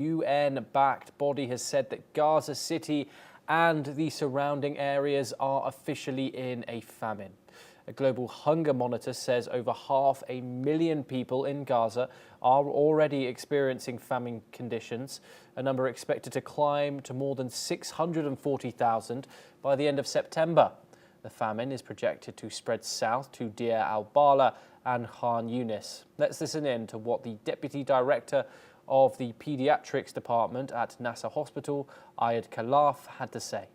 UN-backed body has said that Gaza City and the surrounding areas are officially in a famine. A global hunger monitor says over 500,000 people in Gaza are already experiencing famine conditions, a number expected to climb to more than 640,000 by the end of September. The famine is projected to spread south to Deir, Al-Balah and Younis. Let's listen in to what the Deputy Director of the Pediatrics Department at Nasser Hospital, Ayad Khalaf, had to say.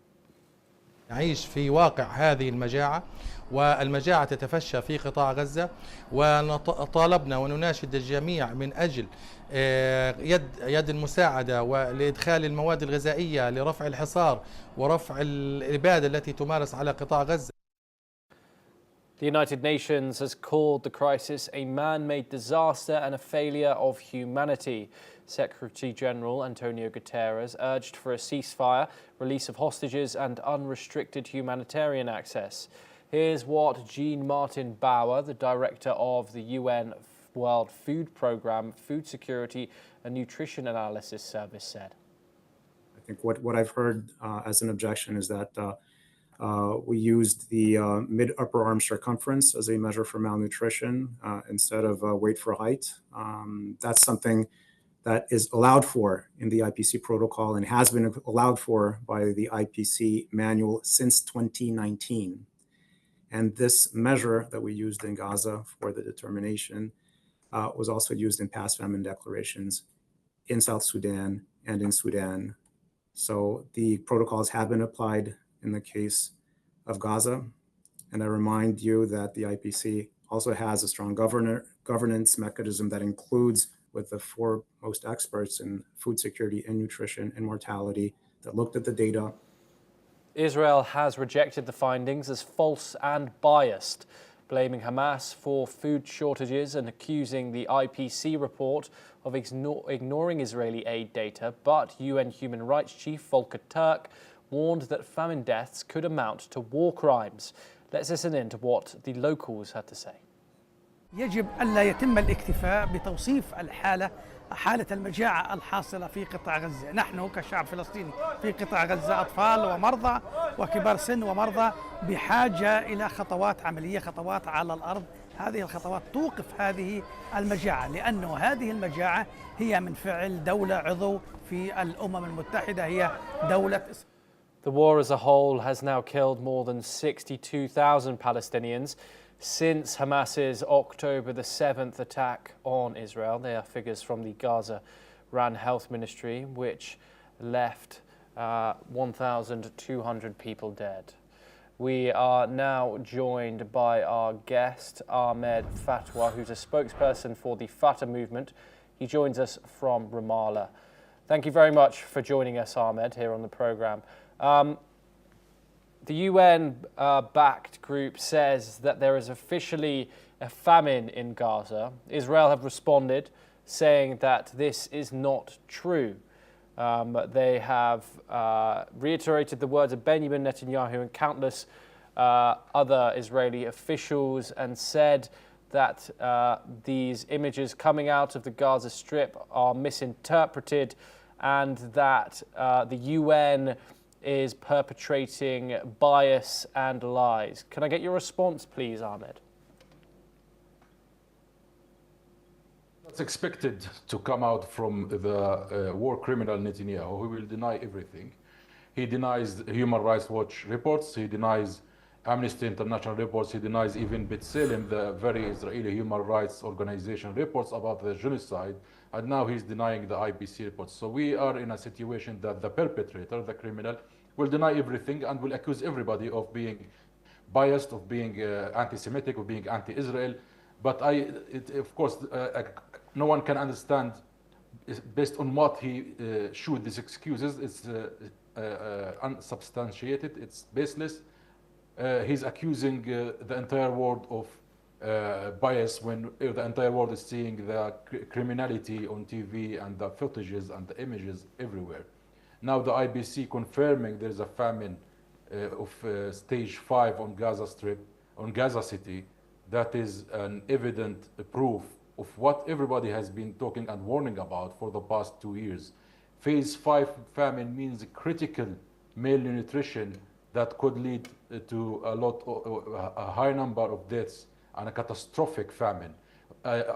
نعيش في واقع هذه المجاعة، والمجاعة تتفشى في قطاع غزة، وطالبنا ونناشد الجميع من أجل يد المساعدة ولإدخال المواد الغذائية لرفع الحصار ورفع الإبادة التي تمارس على قطاع غزة. The United Nations has called the crisis a man-made disaster and a failure of humanity. Secretary General Antonio Guterres urged for a ceasefire, release of hostages and unrestricted humanitarian access. Here's what Jean-Martin Bauer, the director of the UN World Food Programme, Food Security and Nutrition Analysis Service said. I think what I've heard as an objection is that we used the mid-upper arm circumference as a measure for malnutrition instead of weight for height. That's something that is allowed for in the IPC protocol and has been allowed for by the IPC manual since 2019. And this measure that we used in Gaza for the determination was also used in past famine declarations in South Sudan and in Sudan. So the protocols have been applied in the case of Gaza. And I remind you that the IPC also has a strong governance mechanism that includes with the foremost experts in food security and nutrition and mortality that looked at the data. Israel has rejected the findings as false and biased, blaming Hamas for food shortages and accusing the IPC report of ignoring Israeli aid data. But UN Human Rights Chief Volker Turk warned that famine deaths could amount to war crimes. Let's listen in to what the locals had to say. يجب ألا يتم الاكتفاء بتوصيف حالة المجاعة الحاصلة في قطاع غزة. نحن كشعب فلسطيني في قطاع غزة أطفال ومرضى وكبار سن ومرضى بحاجة إلى خطوات عملية، خطوات على الأرض. هذه الخطوات توقف هذه المجاعة، لأنه هذه المجاعة هي من فعل دولة عضو في الأمم المتحدة، هي دولة إسرائيل. The war as a whole has now killed more than 62,000 Palestinians since Hamas's October the 7th attack on Israel. They are figures from the Gaza Ran Health Ministry, which left 1,200 people dead. We are now joined by our guest, Ahmed Fatwa, who's a spokesperson for the Fatah movement. He joins us from Ramallah. Thank you very much for joining us, Ahmed, here on the programme. The UN-backed group says that there is officially a famine in Gaza. Israel have responded, saying that this is not true. They have reiterated the words of Benjamin Netanyahu and countless other Israeli officials and said that these images coming out of the Gaza Strip are misinterpreted and that the UN is perpetrating bias and lies. Can I get your response, please, Ahmed? It's expected to come out from the war criminal Netanyahu, who will deny everything. He denies Human Rights Watch reports, he denies Amnesty International reports, he denies even B'Tselem, the very Israeli human rights organization reports about the genocide, and now he's denying the IPC reports. So we are in a situation that the perpetrator, the criminal, will deny everything and will accuse everybody of being biased, of being anti-Semitic, of being anti-Israel. But of course, no one can understand, based on what he showed these excuses, it's unsubstantiated, it's baseless. He's accusing the entire world of bias when the entire world is seeing the criminality on TV and the footages and the images everywhere. Now the IPC confirming there is a famine of stage 5 on Gaza Strip, on Gaza City. That is an evident proof of what everybody has been talking and warning about for the past 2 years. Phase 5 famine means critical malnutrition that could lead to a high number of deaths and a catastrophic famine.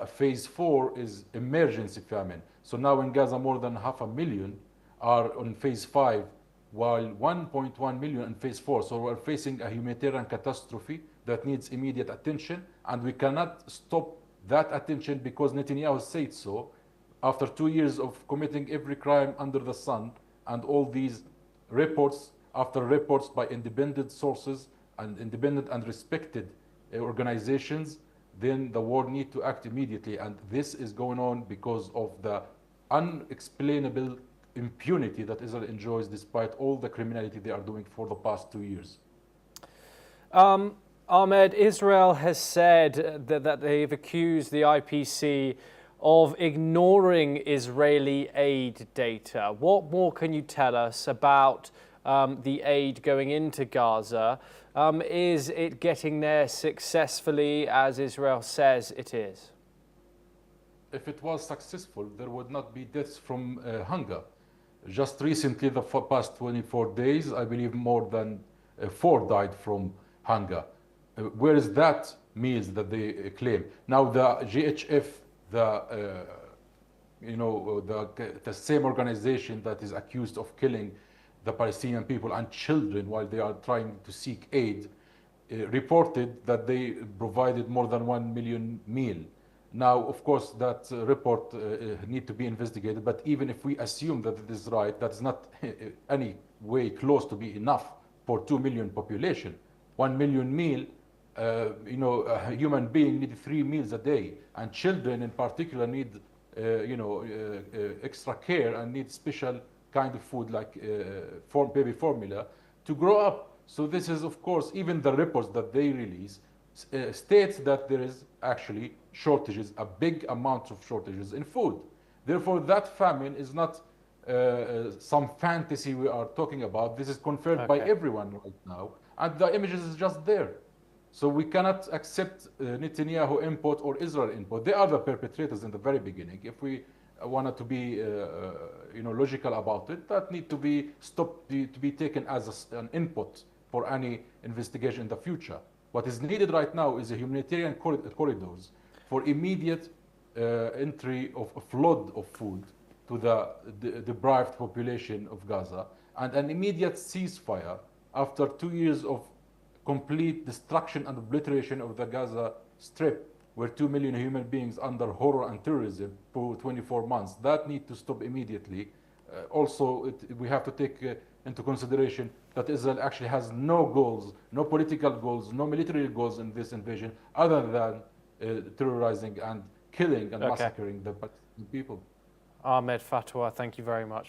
Phase 4 is emergency famine. So now in Gaza, more than 500,000 are on phase 5, while 1.1 million in phase 4. So we're facing a humanitarian catastrophe that needs immediate attention, and we cannot stop that attention because Netanyahu said so. After 2 years of committing every crime under the sun, and all these reports after reports by independent sources and independent and respected organizations, then the world needs to act immediately. And this is going on because of the unexplainable impunity that Israel enjoys despite all the criminality they are doing for the past 2 years. Ahmed, Israel has said that they've accused the IPC of ignoring Israeli aid data. What more can you tell us about the aid going into Gaza? Is it getting there successfully as Israel says it is? If it was successful, there would not be deaths from hunger. Just recently, the past 24 days, I believe more than 4 died from hunger. Where is that meals that they claim? Now the GHF, the same organization that is accused of killing the Palestinian people and children while they are trying to seek aid, reported that they provided more than 1 million meals. Now, of course, that report need to be investigated, but even if we assume that it is right, that's not any way close to be enough for 2 million population. 1 million meal, a human being needs 3 meals a day, and children in particular need, extra care and need special kind of food like baby formula to grow up. So this is, of course, even the reports that they release states that there is actually shortages, a big amount of shortages in food. Therefore, that famine is not some fantasy we are talking about. This is confirmed by everyone right now, and the images is just there. So we cannot accept Netanyahu input or Israel input. They are the perpetrators in the very beginning. If we wanted to be logical about it, that need to be stopped, to be taken as an input for any investigation in the future. What is needed right now is a humanitarian corridors for immediate entry of a flood of food to the deprived population of Gaza, and an immediate ceasefire after 2 years of complete destruction and obliteration of the Gaza Strip, where 2 million human beings under horror and terrorism for 24 months. That need to stop immediately. Also, we have to take into consideration that Israel actually has no goals, no political goals, no military goals in this invasion other than terrorizing and killing and massacring the people. Ahmed Fatwa, thank you very much.